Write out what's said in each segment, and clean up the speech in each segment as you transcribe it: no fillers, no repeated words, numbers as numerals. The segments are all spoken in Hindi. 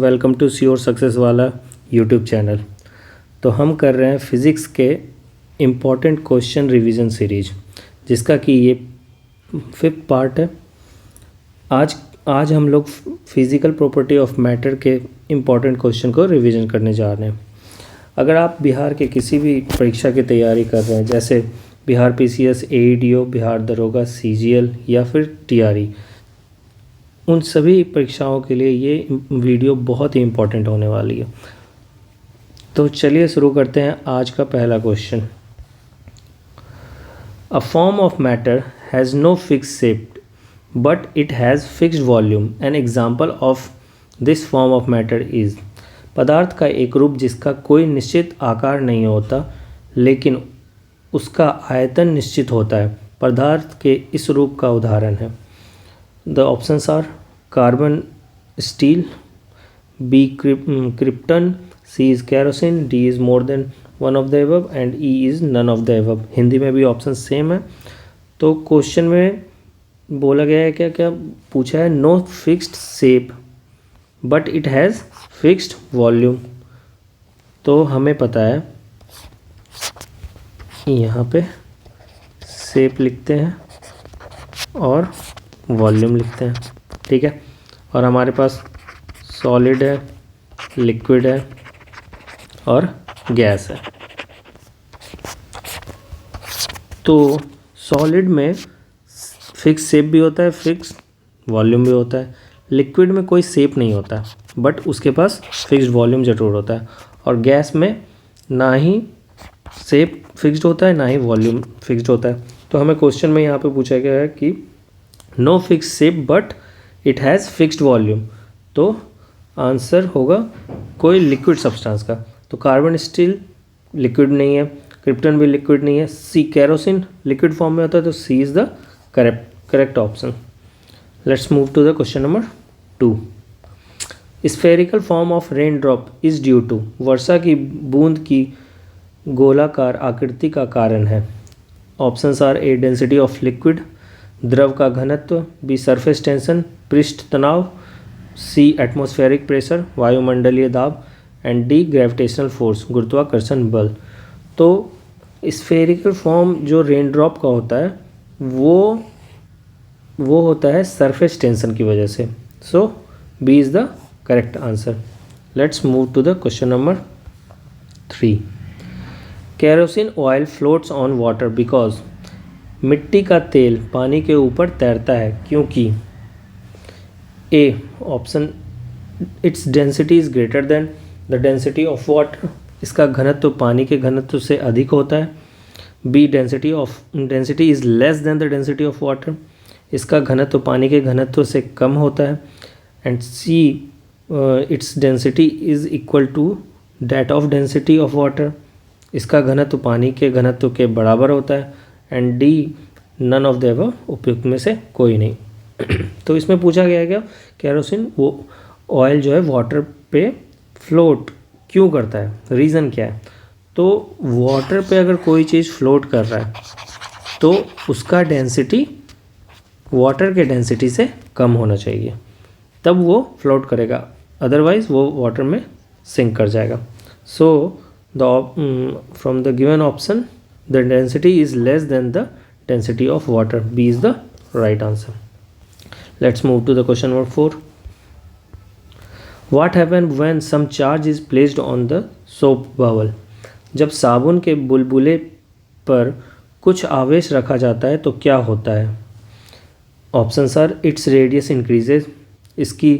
वेलकम टू श्योर सक्सेस वाला यूट्यूब चैनल। तो हम कर रहे हैं फ़िज़िक्स के इम्पॉर्टेंट क्वेश्चन रिवीजन सीरीज, जिसका कि ये 5th पार्ट है। आज हम लोग फिज़िकल प्रॉपर्टी ऑफ मैटर के इम्पॉर्टेंट क्वेश्चन को रिवीजन करने जा रहे हैं। अगर आप बिहार के किसी भी परीक्षा की तैयारी कर रहे हैं, जैसे बिहार PCS, AEDO, बिहार दरोगा, CGL या फिर TRE, उन सभी परीक्षाओं के लिए ये वीडियो बहुत ही इम्पोर्टेंट होने वाली है। तो चलिए शुरू करते हैं आज का पहला question. A form of matter has no fix shape but it has fixed volume. An example of this form of matter is. पदार्थ का एक रूप जिसका कोई निश्चित आकार नहीं होता लेकिन उसका आयतन निश्चित होता है, पदार्थ के इस रूप का उदाहरण है। The options are carbon, steel, B krypton, C is kerosene, D is more than one of the above and E is none of the above. Hindi में भी ऑप्शन सेम है। तो क्वेश्चन में बोला गया है, क्या क्या पूछा है, no fixed shape but it has fixed volume. तो हमें पता है, यहाँ पे शेप लिखते हैं और वॉल्यूम लिखते हैं, ठीक है। और हमारे पास सॉलिड है, लिक्विड है और गैस है। तो सॉलिड में फिक्स शेप भी होता है, फिक्स वॉल्यूम भी होता है। लिक्विड में कोई शेप नहीं होता बट उसके पास फिक्स्ड वॉल्यूम ज़रूर होता है। और गैस में ना ही शेप फिक्स्ड होता है ना ही वॉल्यूम फिक्स्ड होता है। तो हमें क्वेश्चन में यहाँ पे पूछा गया है कि no fix shape but it has fixed volume. तो आंसर होगा कोई लिक्विड सब्सटेंस का। तो कार्बन स्टील लिक्विड नहीं है, क्रिप्टन भी लिक्विड नहीं है, C केरोसिन लिक्विड फॉर्म में होता है, तो C is the correct option. Let's move to the question number 2। Spherical form of rain drop is due to. वर्षा की बूंद की गोलाकार आकृति का कारण है। Options are A density of liquid, द्रव का घनत्व, B सरफेस टेंशन पृष्ठ तनाव, C एटमॉस्फेरिक प्रेशर वायुमंडलीय दाब एंड D ग्रेविटेशनल फोर्स गुरुत्वाकर्षण बल। तो स्फेरिकल फॉर्म जो रेन ड्रॉप का होता है वो होता है सरफेस टेंशन की वजह से। So B is the correct answer. Let's move to the question number 3। Kerosene oil floats on water because. मिट्टी का तेल पानी के ऊपर तैरता है क्योंकि A option it's density is greater than the density of water. इसका घनत्व पानी के घनत्व से अधिक होता है। B density is less than the density of water. इसका घनत्व पानी के घनत्व से कम होता है। And C its density is equal to that of density of water. इसका घनत्व पानी के घनत्व के बराबर होता है। And D none of the above, उपयुक्त में से कोई नहीं। तो इसमें पूछा गया क्या, केरोसिन वो ऑयल जो है वाटर पे फ्लोट क्यों करता है, रीज़न क्या है। तो वाटर पे अगर कोई चीज़ फ्लोट कर रहा है तो उसका डेंसिटी वाटर के डेंसिटी से कम होना चाहिए, तब वो फ्लोट करेगा, अदरवाइज़ वो वाटर में सिंक कर जाएगा। सो from the given option the density is less than the density of water. B is the right answer. Let's move to the question number 4. What happens when some charge is placed on the soap bubble? जब साबुन के बुलबुले पर कुछ आवेश रखा जाता है तो क्या होता है। Options are its radius increases, इसकी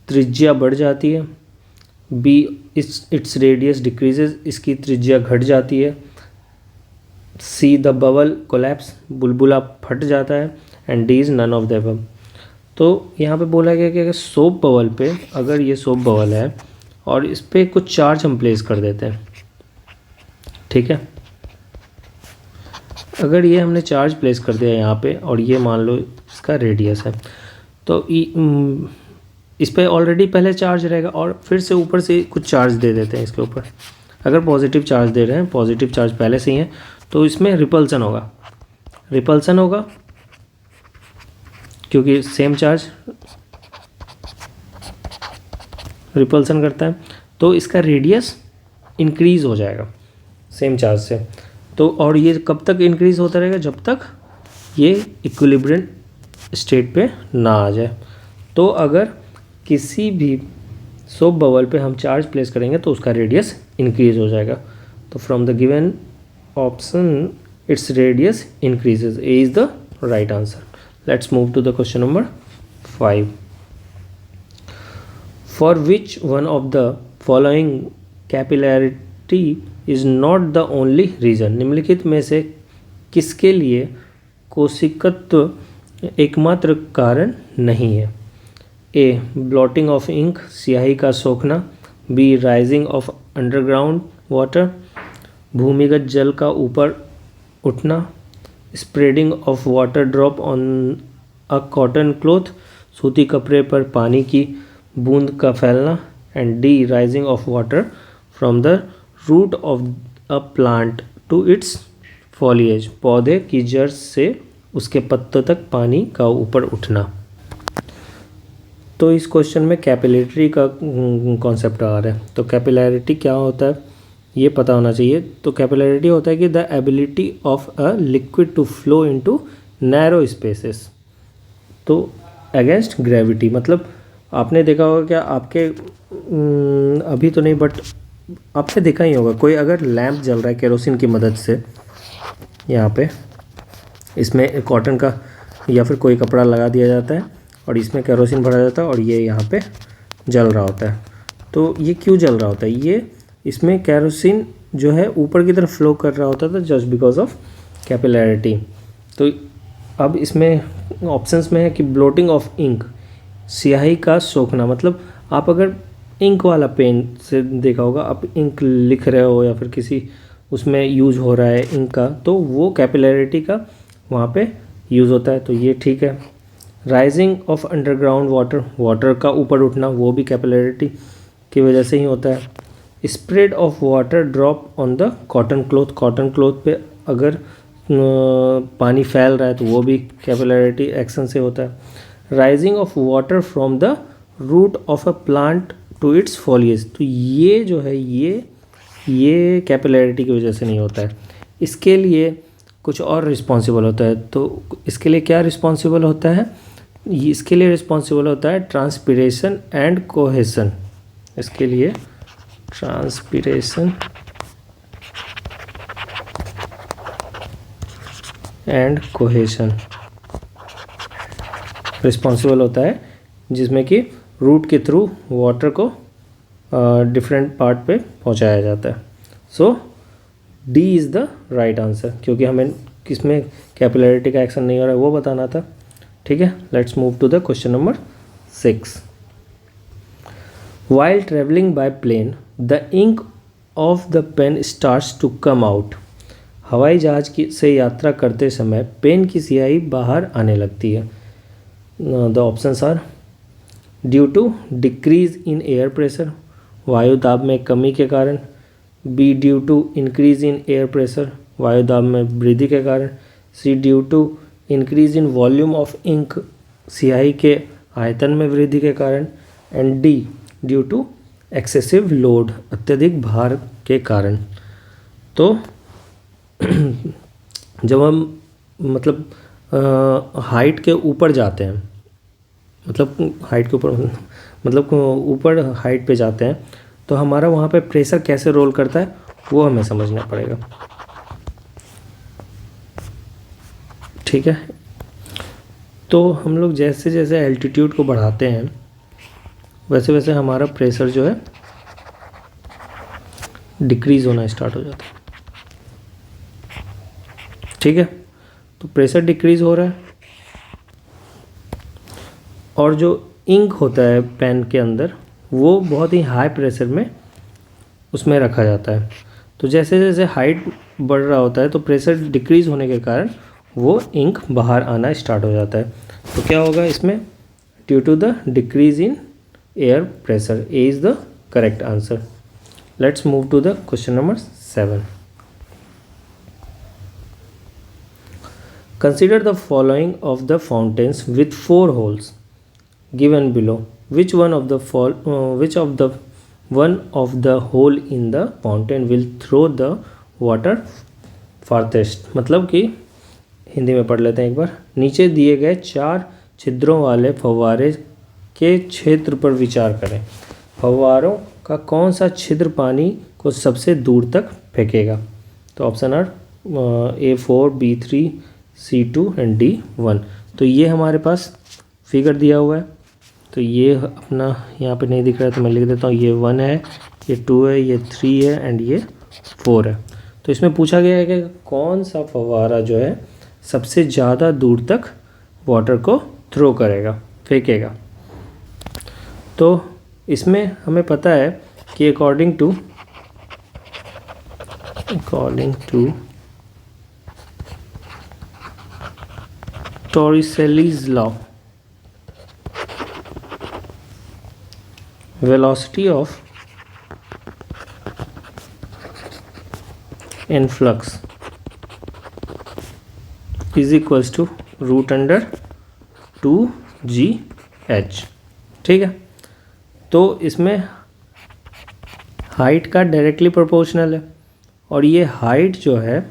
त्रिज्या बढ़ जाती है। B इट्स रेडियस डिक्रीजेज, इसकी त्रिज्या घट जाती है। C द बबल कोलैप्स, बुलबुला फट जाता है। And D is none of the above. तो यहाँ पे बोला गया कि अगर सोप बबल पे, अगर ये सोप बबल है और इस पर कुछ चार्ज हम प्लेस कर देते हैं, ठीक है। अगर ये हमने चार्ज प्लेस कर दिया यहाँ पे और ये मान लो इसका रेडियस है, तो इस पर ऑलरेडी पहले चार्ज रहेगा और फिर से ऊपर से कुछ चार्ज दे देते हैं इसके ऊपर। अगर पॉजिटिव चार्ज दे रहे हैं, पॉजिटिव चार्ज पहले से ही है, तो इसमें रिपल्सन होगा क्योंकि सेम चार्ज रिपल्सन करता है, तो इसका रेडियस इंक्रीज़ हो जाएगा सेम चार्ज से। तो और ये कब तक इंक्रीज़ होता रहेगा, जब तक ये इक्विलिब्रियम स्टेट पे ना आ जाए। तो अगर किसी भी सोप बबल पे हम चार्ज प्लेस करेंगे तो उसका रेडियस इंक्रीज़ हो जाएगा। तो from the given option its radius increases, A is the right answer. Let's move to the question number 5। For which one of the following capillarity is not the only reason, निम्नलिखित में से किसके लिए कोशिकत्व एकमात्र कारण नहीं है। ए ब्लॉटिंग ऑफ इंक, स्याही का सोखना। B rising of underground water, भूमिगत जल का ऊपर उठना। Spreading of water drop on a cotton cloth, सूती कपड़े पर पानी की बूंद का फैलना। And D rising of water from the root of a plant to its foliage, पौधे की जड़ से उसके पत्तों तक पानी का ऊपर उठना। तो इस क्वेश्चन में कैपिलरी का कॉन्सेप्ट आ रहा है। तो कैपिलैरिटी क्या होता है ये पता होना चाहिए। तो कैपिलैरिटी होता है कि the ability of a liquid to flow into narrow spaces, तो अगेंस्ट ग्रेविटी। मतलब आपने देखा होगा क्या, आपके अभी तो नहीं बट आपने देखा ही होगा, कोई अगर लैंप जल रहा है केरोसिन की मदद से, यहाँ पे इसमें कॉटन का या फिर कोई कपड़ा लगा दिया जाता है और इसमें केरोसिन भरा जाता है और ये यहाँ पे जल रहा होता है। तो ये क्यों जल रहा होता है, ये इसमें केरोसिन जो है ऊपर की तरफ फ्लो कर रहा होता था जस्ट बिकॉज ऑफ कैपिलैरिटी। तो अब इसमें ऑप्शंस में है कि ब्लोटिंग ऑफ इंक, स्याही का सोखना। मतलब आप अगर इंक वाला पेन से देखा होगा, आप इंक लिख रहे हो या फिर किसी उसमें यूज़ हो रहा है इंक का, तो वो कैपिलैरिटी का वहाँ पे यूज़ होता है, तो ये ठीक है। Rising of underground water, water का ऊपर उठना, वो भी कैपिलैरिटी की वजह से ही होता है। Spread of water drop on the cotton cloth, cotton cloth पे अगर पानी फैल रहा है तो वो भी कैपिलैरिटी एक्शन से होता है। Rising of water from the root of a plant to its foliage, तो ये जो है ये कैपिलैरिटी की वजह से नहीं होता है, इसके लिए कुछ और रिस्पॉन्सिबल होता है। तो इसके लिए क्या रिस्पॉन्सिबल होता है, इसके लिए रिस्पॉन्सिबल होता है ट्रांसपिरेशन एंड कोहेसन। इसके लिए ट्रांसपिरेशन एंड कोहेसन रिस्पॉन्सिबल होता है, जिसमें कि रूट के थ्रू वाटर को डिफरेंट पार्ट पे पहुंचाया जाता है। So D is the right answer, क्योंकि हमें किसमें कैपिलैरिटी का एक्शन नहीं हो रहा है वो बताना था। ठीक है, let's move to the question number 6। While travelling by plane the ink of the pen starts to come out, हवाई जहाज की से यात्रा करते समय पेन की स्याही बाहर आने लगती है। The options are due to decrease in air pressure, वायु दाब में कमी के कारण। B due to increase in air pressure, वायु दाब में वृद्धि के कारण। C due to increase in volume of ink, स्याही के आयतन में वृद्धि के कारण। And D due to excessive load, अत्यधिक भार के कारण। तो जब हम मतलब हाइट के ऊपर जाते हैं, मतलब हाइट के ऊपर मतलब ऊपर हाइट पे जाते हैं, तो हमारा वहाँ पे प्रेशर कैसे रोल करता है वो हमें समझना पड़ेगा। ठीक है, तो हम लोग जैसे जैसे एल्टीट्यूड को बढ़ाते हैं वैसे वैसे हमारा प्रेशर जो है डिक्रीज़ होना स्टार्ट हो जाता है। ठीक है, तो प्रेशर डिक्रीज़ हो रहा है और जो इंक होता है पेन के अंदर वो बहुत ही हाई प्रेशर में उसमें रखा जाता है। तो जैसे जैसे हाइट बढ़ रहा होता है तो प्रेशर डिक्रीज़ होने के कारण वो इंक बाहर आना स्टार्ट हो जाता है। तो क्या होगा इसमें, due to the decrease in air pressure, A is the correct answer. Let's move to the question number 7। Consider the following of the fountains with 4 holes given below. which one of the one of the hole in the fountain will throw the water farthest। मतलब कि हिंदी में पढ़ लेते हैं एक बार। नीचे दिए गए 4 छिद्रों वाले फव्वारे के क्षेत्र पर विचार करें। फव्वारों का कौन सा छिद्र पानी को सबसे दूर तक फेंकेगा? तो option are A4, B3, C2 and D1। तो ये हमारे पास फिगर दिया हुआ है। तो ये अपना यहाँ पे नहीं दिख रहा है तो मैं लिख देता हूँ, ये 1 है, ये 2 है, ये 3 है एंड ये 4 है। तो इसमें पूछा गया है कि कौन सा फव्वारा जो है सबसे ज़्यादा दूर तक वाटर को थ्रो करेगा, फेंकेगा। तो इसमें हमें पता है कि according to Torricelli's law, velocity of influx is equals to √2gh। ठीक है, तो इसमें हाइट का डायरेक्टली प्रोपोर्शनल है, और ये हाइट जो है,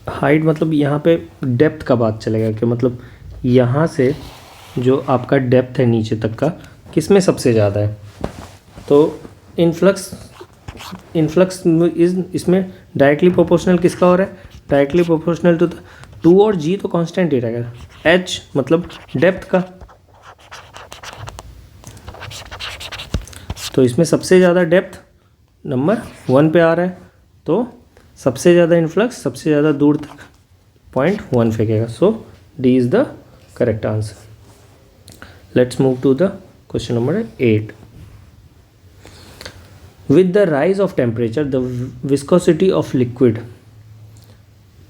हाइट मतलब यहाँ पे डेप्थ का बात चलेगा कि मतलब यहाँ से जो आपका डेप्थ है नीचे तक का, किसमें सबसे ज़्यादा है। तो इन्फ्लक्स इसमें डायरेक्टली प्रोपोर्शनल किसका हो रहा है? डायरेक्टली प्रोपोर्शनल टू 2 और g तो कांस्टेंट ही रहेगा, h मतलब डेप्थ का। तो इसमें सबसे ज़्यादा डेप्थ नंबर 1 पे आ रहा है, तो सबसे ज़्यादा इन्फ्लक्स सबसे ज़्यादा दूर तक 0.1 फेंकेगा। So D is the correct answer. Let's move to the question number 8। With the rise of temperature the viscosity of liquid,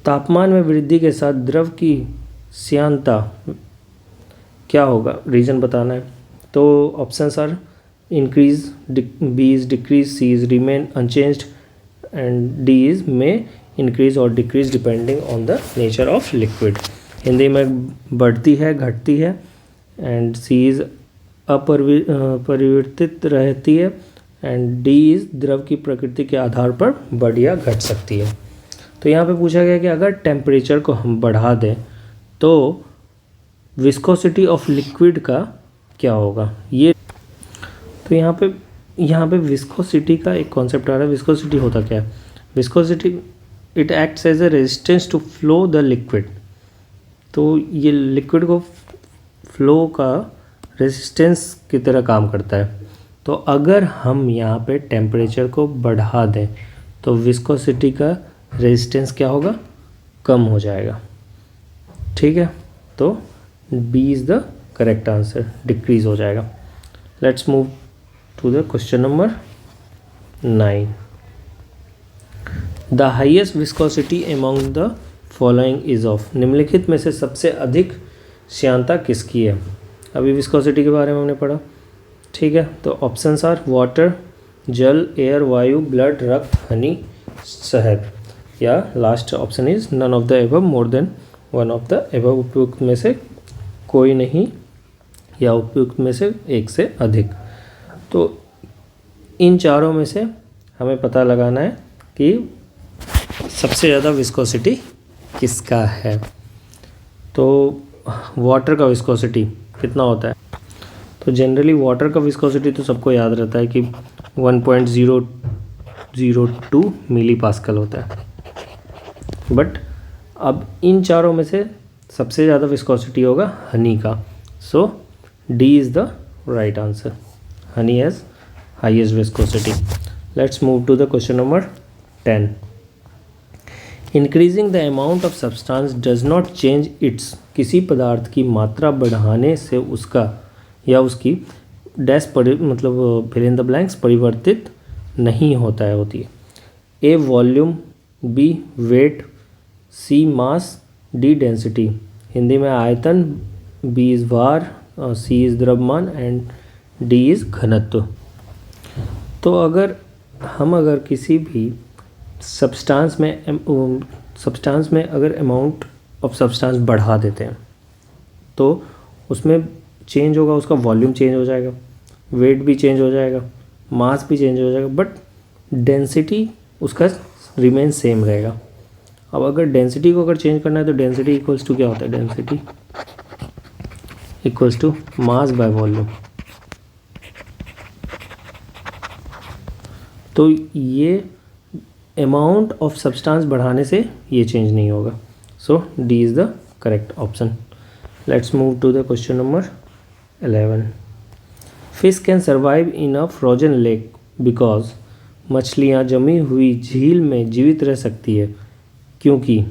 तापमान में वृद्धि के साथ द्रव की श्यानता क्या होगा? रीजन बताना है। तो options are increase, B is decrease, C is remain unchanged and D is में इंक्रीज और decrease depending on the nature of liquid. Hindi में बढ़ती है, घटती है, एंड सी इज अपरिवर्तित रहती है, एंड डी इज द्रव की प्रकृति के आधार पर बढ़ या घट सकती है। तो यहाँ पे पूछा गया कि अगर टेम्परेचर को हम बढ़ा दें तो विस्कोसिटी ऑफ लिक्विड का क्या होगा? ये तो यहाँ पे विस्कोसिटी का एक कॉन्सेप्ट आ रहा है। विस्कोसिटी होता क्या है? Viscosity it acts as a resistance to flow the liquid. तो ये लिक्विड को फ्लो का रेजिस्टेंस की तरह काम करता है। तो अगर हम यहाँ पे टेम्परेचर को बढ़ा दें तो विस्कोसिटी का रेजिस्टेंस क्या होगा? कम हो जाएगा। ठीक है, तो B is the correct answer, decrease हो जाएगा। Let's move to the question number 9। The highest viscosity among the following is of, निम्नलिखित में से सबसे अधिक श्यानता किसकी है? अभी विस्कोसिटी के बारे में हमने पढ़ा। ठीक है, तो ऑप्शंस आर वाटर, जल, एयर, वायु, ब्लड, रक्त, हनी, शहद, या last option is none of the above, more than one of the above, उपयुक्त में से कोई नहीं या उपयुक्त में से एक से अधिक। तो इन चारों में से हमें पता लगाना है कि सबसे ज़्यादा विस्कोसिटी किसका है। तो वाटर का विस्कोसिटी कितना होता है? तो जनरली वाटर का विस्कोसिटी तो सबको याद रहता है कि 1.002 मिली पास्कल होता है। बट अब इन चारों में से सबसे ज़्यादा विस्कोसिटी होगा हनी का। So D is the right answer, honey has highest viscosity. Let's move to the question number 10। Increasing the amount of substance does not change its, किसी पदार्थ की मात्रा बढ़ाने से उसका या उसकी डैश मतलब फिल इन द ब्लैंक्स परिवर्तित नहीं होता है, होती है। ए वॉल्यूम, बी वेट, सी मास, डी डेंसिटी। हिंदी में आयतन, बी इज़ भार, सी इज़ द्रव्यमान एंड डी इज़ घनत्व। तो अगर किसी भी सब्सटेंस में अगर अमाउंट ऑफ सब्सटेंस बढ़ा देते हैं तो उसमें चेंज होगा उसका वॉल्यूम चेंज हो जाएगा, वेट भी चेंज हो जाएगा, मास भी चेंज हो जाएगा, बट डेंसिटी उसका रिमेन सेम रहेगा। अब अगर डेंसिटी को अगर चेंज करना है तो डेंसिटी इक्वल्स टू क्या होता है, density equals to mass by volume. तो ये अमाउंट ऑफ सब्सटेंस बढ़ाने से ये चेंज नहीं होगा। So D is the correct option. Let's move to the question number 11। Fish can survive in a frozen lake because मछलियाँ जमी हुई झील में जीवित रह सकती है क्योंकि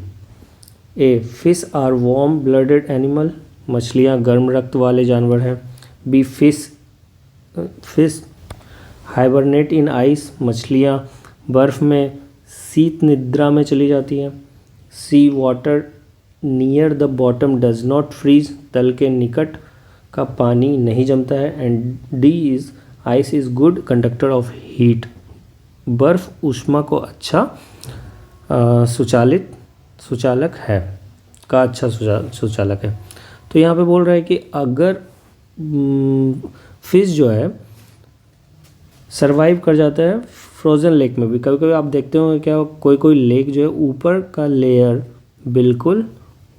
A fish are warm blooded animal, मछलियाँ गर्म रक्त वाले जानवर हैं। B fish hibernate in ice, मछलियाँ बर्फ़ में शीत निद्रा में चली जाती हैं। C water near the bottom does not freeze, तल के निकट का पानी नहीं जमता है। And D is ice is good conductor of heat, बर्फ़ ऊष्मा को अच्छा सुचालक है का अच्छा सुचालक है। तो यहाँ पे बोल रहा है कि अगर फिश जो है सरवाइव कर जाता है फ्रोज़न लेक में भी, कभी कभी आप देखते हो क्या कोई कोई लेक जो है ऊपर का लेयर बिल्कुल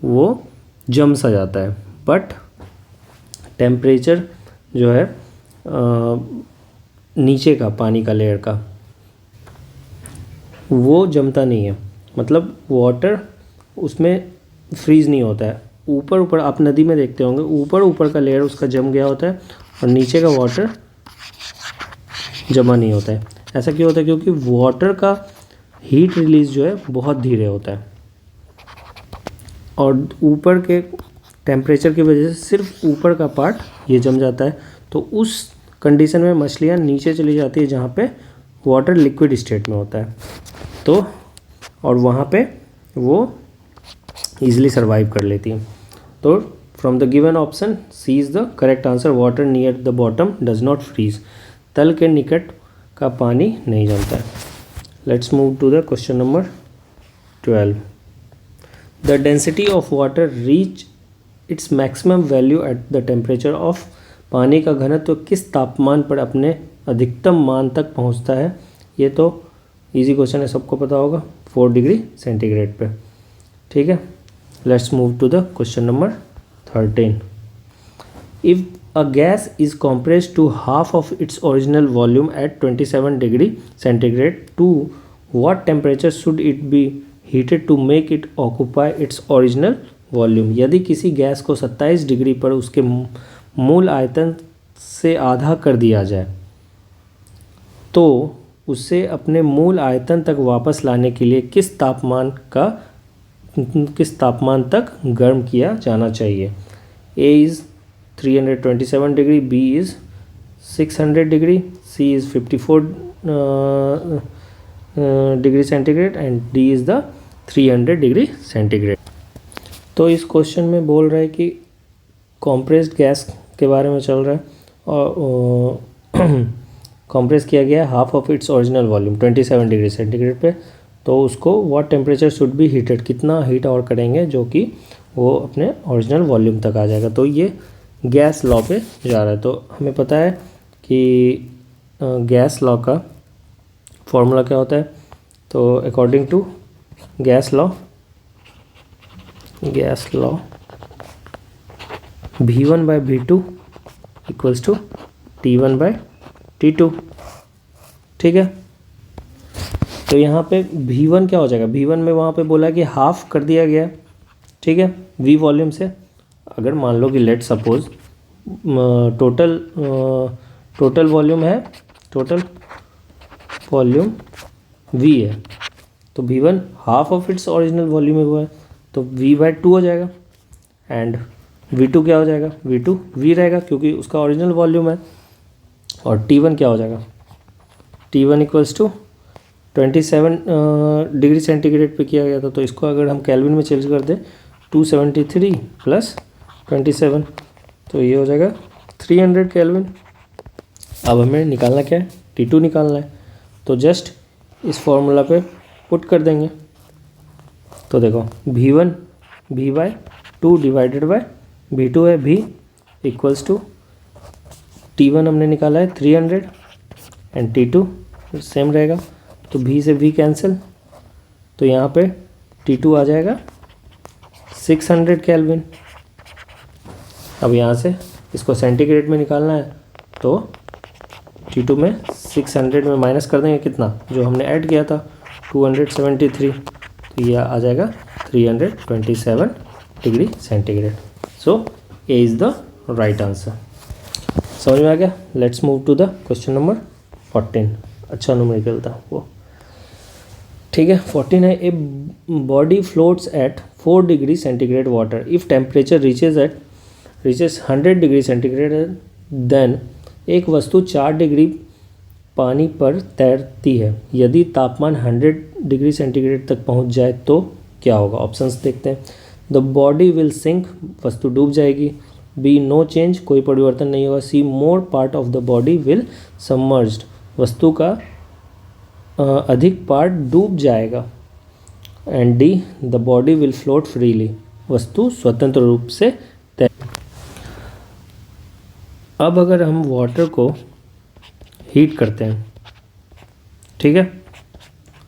वो जम सा जाता है, बट टेम्परेचर जो है नीचे का पानी का लेयर का वो जमता नहीं है, मतलब वाटर उसमें फ्रीज़ नहीं होता है। ऊपर ऊपर आप नदी में देखते होंगे ऊपर ऊपर का लेयर उसका जम गया होता है और नीचे का वाटर जमा नहीं होता है। ऐसा क्यों होता है? क्योंकि वाटर का हीट रिलीज़ जो है बहुत धीरे होता है और ऊपर के टेम्परेचर की वजह से सिर्फ ऊपर का पार्ट ये जम जाता है। तो उस कंडीशन में मछलियाँ नीचे चली जाती है जहाँ पे वाटर लिक्विड स्टेट में होता है, तो और वहाँ पे वो ईज़िली सर्वाइव कर लेती हैं। तो from the given option C is the correct answer. Water near the bottom does not freeze, तल के निकट का पानी नहीं जमता है। Let's move to the question number 12। The density of water reach its maximum value at the temperature of, पानी का घनत्व किस तापमान पर अपने अधिकतम मान तक पहुंचता है? ये तो इजी क्वेश्चन है, सबको पता होगा, 4 डिग्री सेंटीग्रेड पे। ठीक है, let's move to the question number 13। If a gas is compressed to half of its original volume at 27 degree centigrade, to what temperature should it be heated to make it occupy its original volume? यदि किसी गैस को 27 डिग्री पर उसके मूल आयतन से आधा कर दिया जाए तो उसे अपने मूल आयतन तक वापस लाने के लिए किस तापमान तक गर्म किया जाना चाहिए? A is 327 degree, B is 600 degree, C is 54 degree centigrade and D is the 300 degree centigrade। तो इस क्वेश्चन में बोल रहा है कि कॉम्प्रेस्ड गैस के बारे में चल रहा है और कॉम्प्रेस किया गया है half of its original volume 27 degree centigrade पे, तो उसको what temperature should be heated, कितना हीट और करेंगे जो कि वो अपने ओरिजिनल वॉल्यूम तक आ जाएगा। तो ये गैस लॉ पे जा रहा है। तो हमें पता है कि गैस लॉ का फॉर्मूला क्या होता है। तो according to gas law V1 by V2 equals to T1 by T2। ठीक है, तो यहाँ पे V1 क्या हो जाएगा? V1 में वहाँ पे बोला कि हाफ कर दिया गया, ठीक है, V वॉल्यूम से। अगर मान लो कि लेट सपोज टोटल वॉल्यूम है, टोटल वॉल्यूम V है, तो V1 half of its original volume में हुआ है, तो V बाय 2 हो जाएगा। एंड V2 क्या हो जाएगा? V2 V रहेगा क्योंकि उसका ओरिजिनल वॉल्यूम है। और T1 क्या हो जाएगा? T1 equals to 27 degree centigrade पे किया गया था, तो इसको अगर हम केल्विन में चेंज कर दें 273 प्लस 27, तो ये हो जाएगा 300 केल्विन। अब हमें निकालना क्या है? T2 निकालना है, तो जस्ट इस फॉर्मूला पे पुट कर देंगे। तो देखो V1 V bye 2 divided by V2 है V इक्वल्स टू T1 हमने निकाला है 300 एंड T2 सेम रहेगा, तो V से V कैंसिल, तो यहाँ पे T2 आ जाएगा 600 केल्विन। अब यहाँ से इसको सेंटीग्रेड में निकालना है, तो T2 में 600 में माइनस कर देंगे कितना जो हमने ऐड किया था 273, तो ये आ जाएगा 327 degree centigrade. So A is the right answer. समझ में आ गया? Let's move to the question number 14। अच्छा न्यूमेरिकल था वो, ठीक है। 14 है, a body floats at 4 degree centigrade water, if temperature reaches 100 degree centigrade then एक वस्तु 4 डिग्री पानी पर तैरती है, यदि तापमान 100 डिग्री सेंटीग्रेड तक पहुंच जाए तो क्या होगा? ऑप्शंस देखते हैं। द बॉडी विल सिंक, वस्तु डूब जाएगी। बी, नो चेंज, कोई परिवर्तन नहीं होगा। C, more part of the body will submerged, वस्तु का अधिक पार्ट डूब जाएगा। And D, the body will float freely, वस्तु स्वतंत्र रूप से तैर। अब अगर हम वाटर को हीट करते हैं, ठीक है,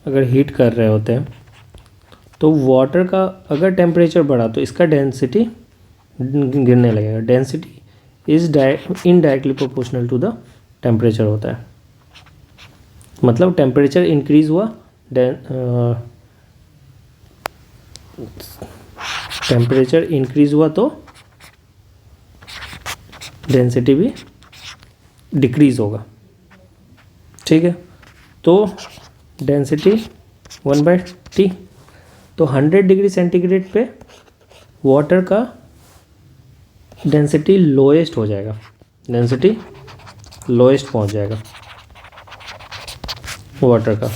अगर हीट कर रहे होते हैं तो वाटर का अगर टेम्परेचर बढ़ा तो इसका डेंसिटी गिरने लगेगा। Density is indirectly proportional to the temperature होता है, मतलब टेम्परेचर इंक्रीज हुआ, टेम्परेचर इंक्रीज हुआ तो डेंसिटी भी डिक्रीज होगा, ठीक है। तो डेंसिटी 1/T, तो 100 डिग्री सेंटीग्रेड पे वाटर का डेंसिटी लोएस्ट हो जाएगा, डेंसिटी लोएस्ट पहुंच जाएगा वाटर का,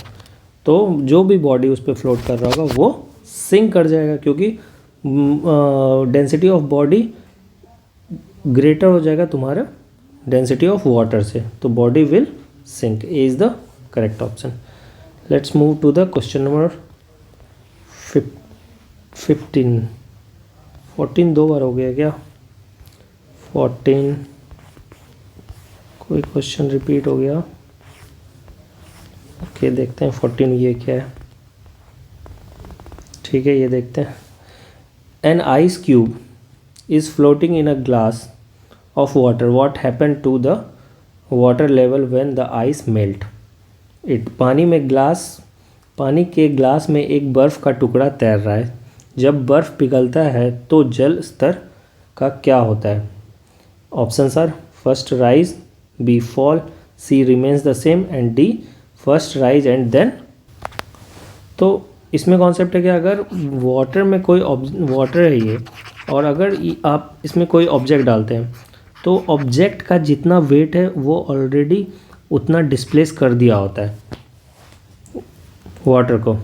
तो जो भी बॉडी उस पर फ्लोट कर रहा होगा वो सिंक कर जाएगा, क्योंकि डेंसिटी ऑफ बॉडी ग्रेटर हो जाएगा तुम्हारा डेंसिटी ऑफ वाटर से, तो body will sink. A is the correct option. Let's move to the question number 15। 14 दो बार हो गया क्या? 14 कोई क्वेश्चन रिपीट हो गया? ओके, देखते हैं 14 ये क्या है, ठीक है, ये देखते हैं। An ice cube is floating in a glass of water, what happened to the water level when the ice melt it? पानी के ग्लास में एक बर्फ़ का टुकड़ा तैर रहा है, जब बर्फ़ पिघलता है तो जल स्तर का क्या होता है? Options are first rise, B fall, C remains the same and D first rise and then. तो इसमें कॉन्सेप्ट है कि अगर वाटर में कोई वाटर है ये, और अगर आप इसमें कोई ऑब्जेक्ट डालते हैं तो ऑब्जेक्ट का जितना वेट है वो ऑलरेडी उतना डिस्प्लेस कर दिया होता है वाटर को।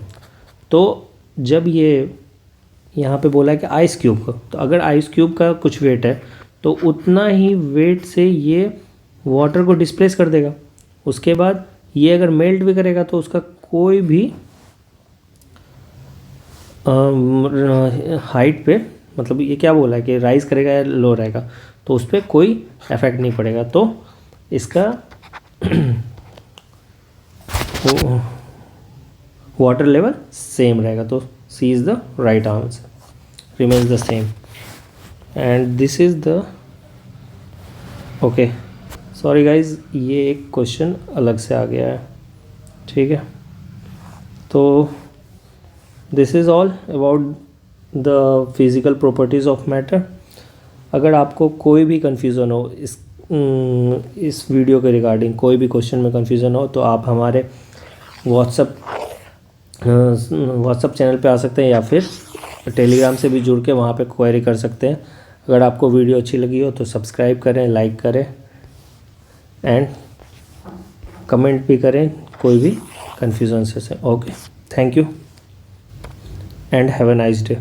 तो जब ये यहाँ पे बोला है कि आइस क्यूब को, तो अगर आइस क्यूब का कुछ वेट है तो उतना ही वेट से ये वाटर को डिस्प्लेस कर देगा। उसके बाद ये अगर मेल्ट भी करेगा तो उसका कोई भी हाइट पे, मतलब ये क्या बोला है कि राइज करेगा या लो रहेगा, तो उस पर कोई इफेक्ट नहीं पड़ेगा। तो इसका वाटर लेवल सेम रहेगा, तो C is the right answer, remains the same. And this is the okay, sorry guys, ये एक क्वेश्चन अलग से आ गया है, ठीक है। तो this is all about the physical properties of matter. अगर आपको कोई भी कन्फ्यूज़न हो इस वीडियो के रिगार्डिंग, कोई भी क्वेश्चन में कन्फ्यूज़न हो, तो आप हमारे व्हाट्सअप चैनल पे आ सकते हैं या फिर टेलीग्राम से भी जुड़ के वहाँ पे क्वेरी कर सकते हैं। अगर आपको वीडियो अच्छी लगी हो तो सब्सक्राइब करें, लाइक करें एंड कमेंट भी करें कोई भी कन्फ्यूज़न से। Okay, thank you and have a nice day.